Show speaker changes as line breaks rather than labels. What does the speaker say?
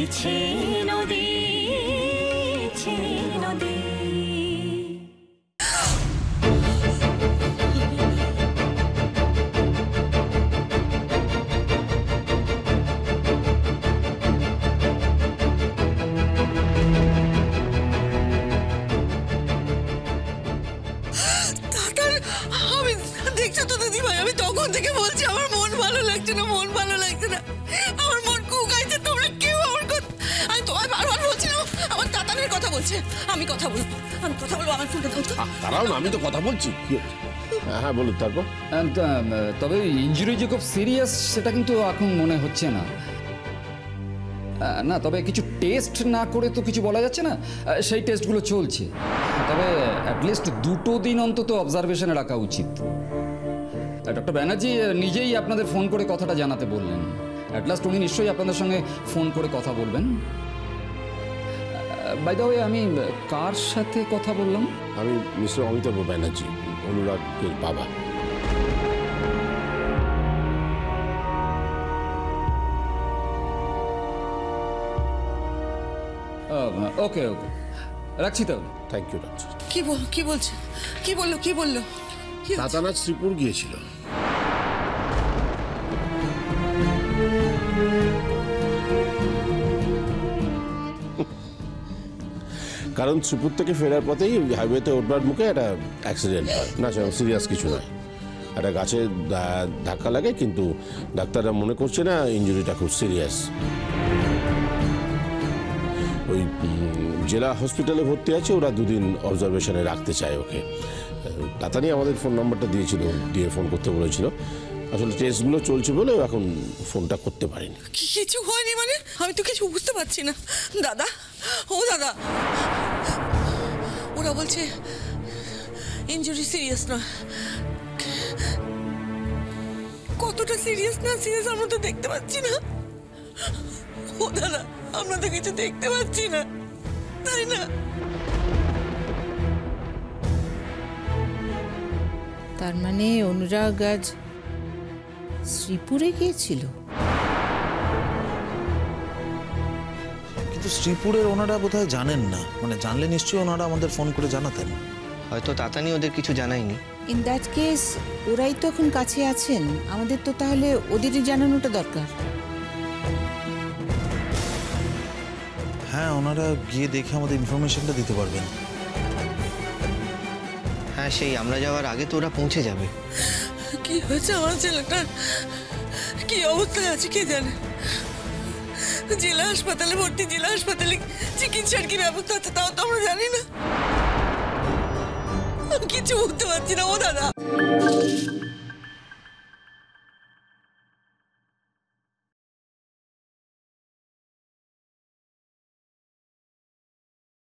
বইছে নদী নদী।
দেখছো তো দিদি ভাই, আমি তখন থেকে বলছি আমার মন ভালো লাগছে না, মন ভালো লাগছে না, আমার মন কুকাইছে। তোমরা কেউ আমার কথা, আমি তোমায় বারবার বলছিলাম আমার তাতানের কথা বলছে। আমি কথা বলবো, আমার ফোনটা ধরছো।
দাঁড়াও না, আমি তো কথা বলছি। হ্যাঁ বলুন। তারপর
তবে ইনজুরি যে খুব সিরিয়াস সেটা কিন্তু এখন মনে হচ্ছে না। না, তবে কিছু টেস্ট না করে তো কিছু বলা যাচ্ছে না, সেই টেস্টগুলো চলছে। তবে অ্যাটলিস্ট 2 দিন অন্তত অবজারভেশনে রাখা উচিত। ডক্টর ব্যানার্জি নিজেই আপনাদের ফোন করে কথাটা জানাতে বললেন। অ্যাট লাস্ট উনি নিশ্চয়ই আপনাদের সঙ্গে ফোন করে কথা বলবেন। বাই দ্য ওয়ে, আমি কার সাথে কথা বললাম?
আমি মিস্টার অমিতাভ ব্যানার্জি, অনুরাগের বাবা।
ওকে ওকে, রাখছি তাহলে।
Thank you doctor.
কি বলছে? কি বললো?
তাতান আজ শ্রীপুর গিয়েছিল। কারণ শ্রীপুর থেকে ফেরার পথেই হাইওয়েতে উঠবার মুখে একটা অ্যাক্সিডেন্ট হয়। না সিরিয়াস কিছু নয়, একটা গাছে ধাক্কা লাগে, কিন্তু ডাক্তাররা মনে করছে না ইঞ্জুরিটা খুব সিরিয়াস। ওই জেলা হসপিটালে ভর্তি আছে, ওরা 2 দিন অবজারভেশনে রাখতে চায় ওকে। তাতানি আমাদের ফোন নাম্বারটা দিয়ে ফোন করতে বলেছিল। আসলে টেস্টগুলো চলছে বলে এখন ফোনটা করতে পারিনি।
কিছু হয়নি মানে? আমি তো কিছু বুঝতে পারছি না দাদা। ও দাদা, ওরা বলছে ইনজুরি সিরিয়াস না। কতটা সিরিয়াস না সিরিয়াস আমরা তো দেখতে পাচ্ছি না। ও দাদা, আমরা তো কিছু দেখতে পাচ্ছি না, তাই না?
তার মানে অনুরাগ আজ শ্রীপুরে গিয়েছিল।
কিন্তু শ্রীপুরের ওনারা বোধহয় জানেন না, মানে জানলে নিশ্চয়ই ওনারা আমাদের ফোন করে জানাতেন।
হয়তো তাতানি ওদের কিছু জানায়নি।
ইন দ্যাট কেস ওরাই তো এখন কাছে আছেন, আমাদের তো তাহলে ওদেরই জানানোটা দরকার।
হ্যাঁ, ওনারা গিয়ে দেখে আমাদের ইনফরমেশনটা দিতে পারবেন।
হ্যাঁ, সেই আমরা যাওয়ার আগে তো ওরা পৌঁছে যাবে।
কি হয়েছে আমার ছেলেটার, কি অবস্থায় আছে কে জানে। জেলা হাসপাতালে ভর্তি, জেলা হাসপাতালে চিকিৎসার কি ব্যবস্থা আছে তাও তো আমরা জানি না। কিছু বুঝতে পারছি না ও দাদা।